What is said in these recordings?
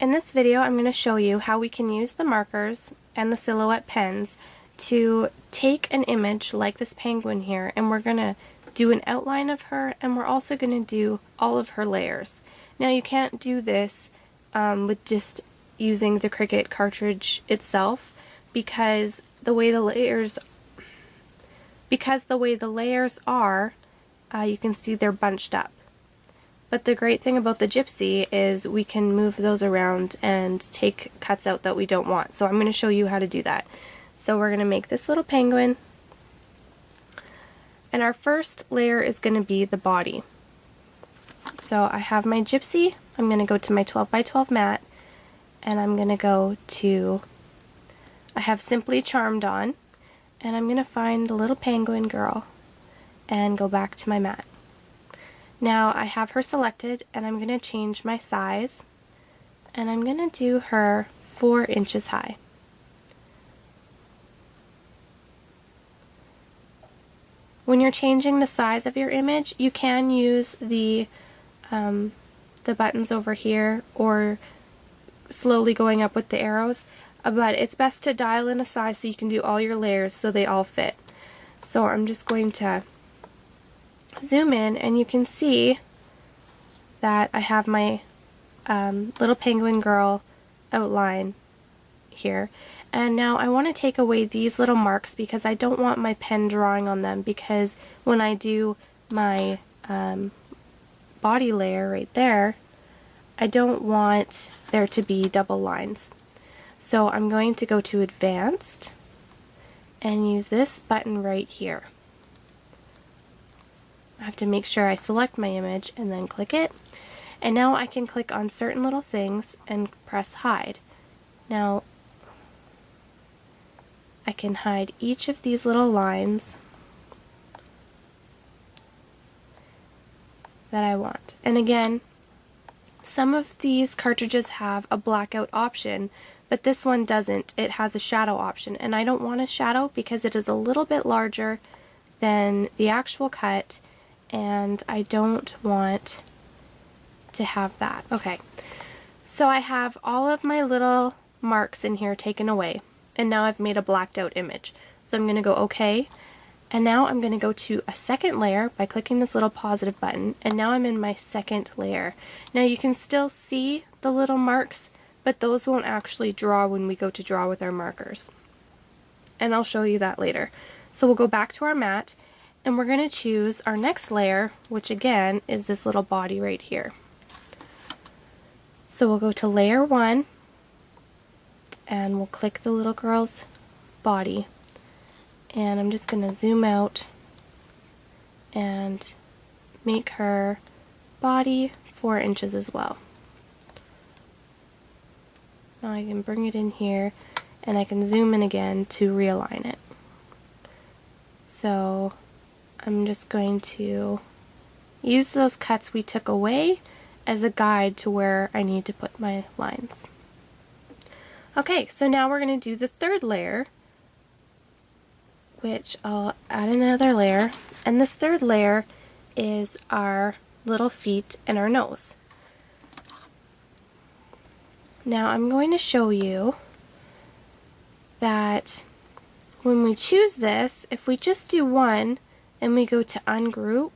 In this video, I'm going to show you how we can use the markers and the silhouette pens to take an image like this penguin here, and we're going to do an outline of her, and we're also going to do all of her layers. Now you can't do this with just using the Cricut cartridge itself because the way the layers are, you can see they're bunched up. But the great thing about the Gypsy is we can move those around and take cuts out that we don't want. So I'm going to show you how to do that. So we're going to make this little penguin. And our first layer is going to be the body. So I have my Gypsy. I'm going to go to my 12x12 mat. And I'm going to go to, I have Simply Charmed on. And I'm going to find the little penguin girl and go back to my mat. Now I have her selected, and I'm going to change my size, and I'm going to do her 4 inches high. When you're changing the size of your image, you can use the buttons over here or slowly going up with the arrows, but it's best to dial in a size so you can do all your layers so they all fit. So I'm just going to zoom in, and you can see that I have my little penguin girl outline here. And now I want to take away these little marks because I don't want my pen drawing on them, because when I do my body layer right there, I don't want there to be double lines. So I'm going to go to Advanced and use this button right here. I have to make sure I select my image and then click it. And now I can click on certain little things and press hide. Now I can hide each of these little lines that I want. And again, some of these cartridges have a blackout option, but this one doesn't. It has a shadow option, and I don't want a shadow because it is a little bit larger than the actual cut, and I don't want to have that. Okay, so I have all of my little marks in here taken away, and now I've made a blacked out image. So I'm going to go OK, and now I'm going to go to a second layer by clicking this little positive button, and now I'm in my second layer. Now you can still see the little marks, but those won't actually draw when we go to draw with our markers. And I'll show you that later. So we'll go back to our mat, and we're going to choose our next layer, which again is this little body right here. So we'll go to layer 1, and we'll click the little girl's body, and I'm just going to zoom out and make her body 4 inches as well. Now I can bring it in here, and I can zoom in again to realign it. So I'm just going to use those cuts we took away as a guide to where I need to put my lines. Okay, so now we're going to do the third layer, which I'll add another layer, and this third layer is our little feet and our nose. Now I'm going to show you that when we choose this, if we just do one and we go to ungroup,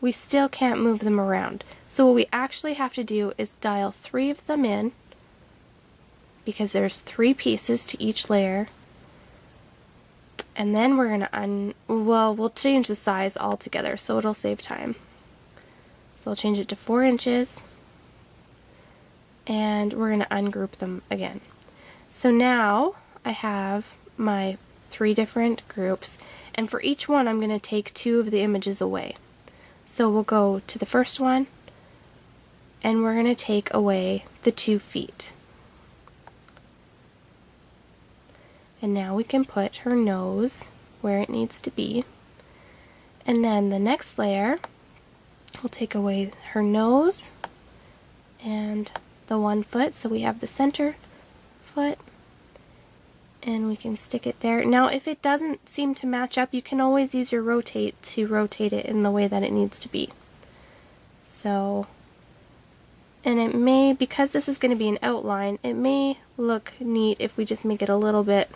we still can't move them around. So what we actually have to do is dial 3 of them in, because there's 3 pieces to each layer, and then we're going to we'll change the size altogether so it'll save time. So I'll change it to 4 inches, and we're going to ungroup them again. So now I have my 3 different groups, and for each one I'm going to take 2 of the images away. So we'll go to the first one, and we're going to take away the 2 feet. And now we can put her nose where it needs to be. And then the next layer, we'll take away her nose and the 1 foot, so we have the center foot, and we can stick it there. Now if it doesn't seem to match up, you can always use your rotate to rotate it in the way that it needs to be. So And it may, because this is going to be an outline, it may look neat if we just make it a little bit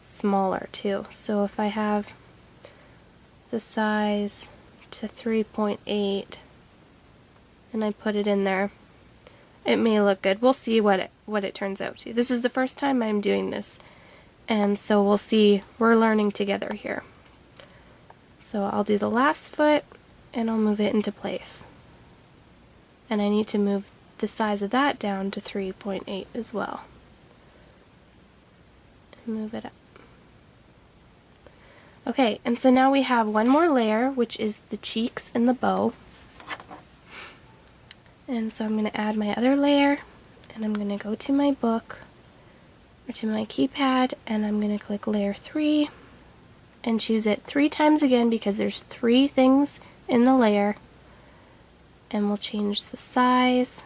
smaller too. So if I have the size to 3.8 and I put it in there, it may look good. We'll see what it turns out to. This is the first time I'm doing this, and so we'll see. We're learning together here. So I'll do the last foot and I'll move it into place. And I need to move the size of that down to 3.8 as well. And move it up. Okay, and so now we have one more layer, which is the cheeks and the bow. And so I'm going to add my other layer, and I'm going to go to my book, or to my keypad, and I'm going to click layer 3, and choose it 3 times again because there's 3 things in the layer. And we'll change the size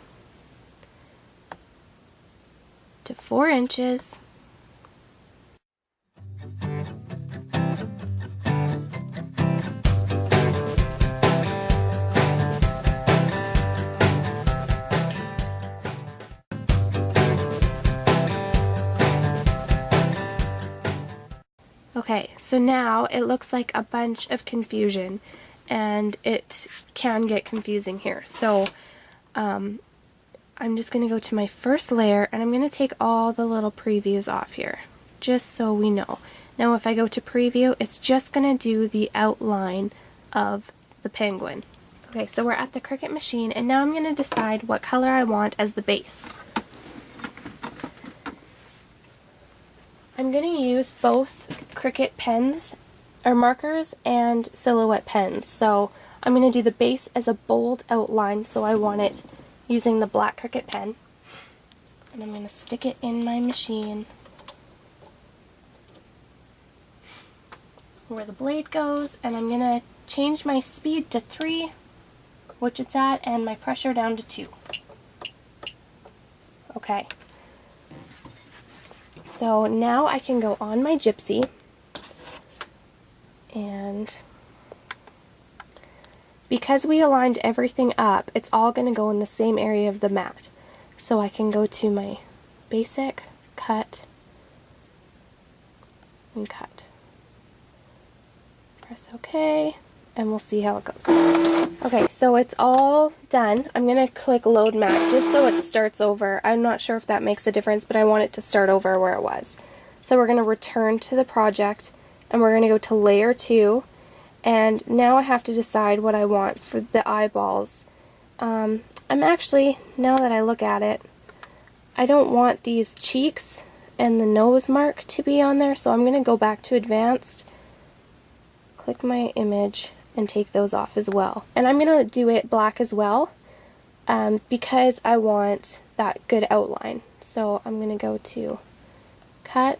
to 4 inches. Okay, so now it looks like a bunch of confusion, and it can get confusing here. So I'm just going to go to my first layer, and I'm going to take all the little previews off here, just so we know. Now if I go to preview, it's just going to do the outline of the penguin. Okay, so we're at the Cricut machine, and now I'm going to decide what color I want as the base. I'm going to use both Cricut pens or markers and Silhouette pens. So I'm going to do the base as a bold outline, so I want it using the black Cricut pen. And I'm going to stick it in my machine where the blade goes, and I'm going to change my speed to 3, which it's at, and my pressure down to 2. Okay. So now I can go on my Gypsy, and because we aligned everything up, it's all going to go in the same area of the mat. So I can go to my basic, cut, and cut. Press OK, and we'll see how it goes. Okay, so it's all done. I'm going to click Load Mat just so it starts over. I'm not sure if that makes a difference, but I want it to start over where it was. So we're going to return to the project, and we're going to go to Layer 2, and now I have to decide what I want for the eyeballs. I'm actually, now that I look at it, I don't want these cheeks and the nose mark to be on there, so I'm going to go back to Advanced, click my image, and take those off as well. And I'm going to do it black as well because I want that good outline. So I'm going to go to Cut,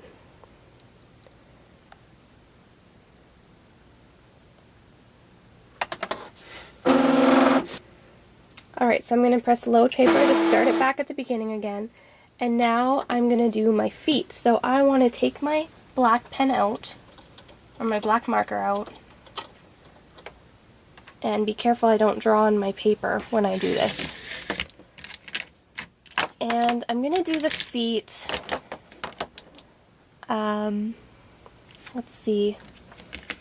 alright, so I'm going to press Load Paper to start it back at the beginning again. And now I'm going to do my feet. So I want to take my black pen out, or my black marker out, and be careful I don't draw on my paper when I do this. And I'm going to do the feet, let's see,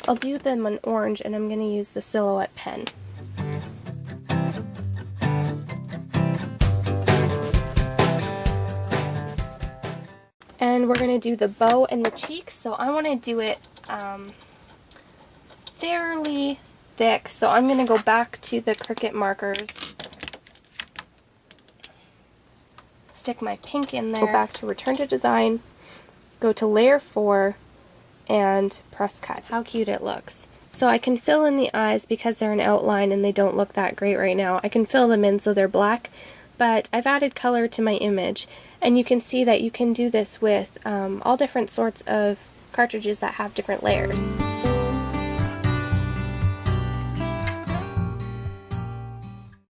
I'll do them in orange, and I'm going to use the Silhouette pen. And we're going to do the bow and the cheeks, so I want to do it fairly thick, so I'm going to go back to the Cricut markers, stick my pink in there, go back to Return to Design, go to Layer 4, and press Cut. How cute it looks. So I can fill in the eyes because they're an outline and they don't look that great right now. I can fill them in so they're black, but I've added color to my image, and you can see that you can do this with all different sorts of cartridges that have different layers.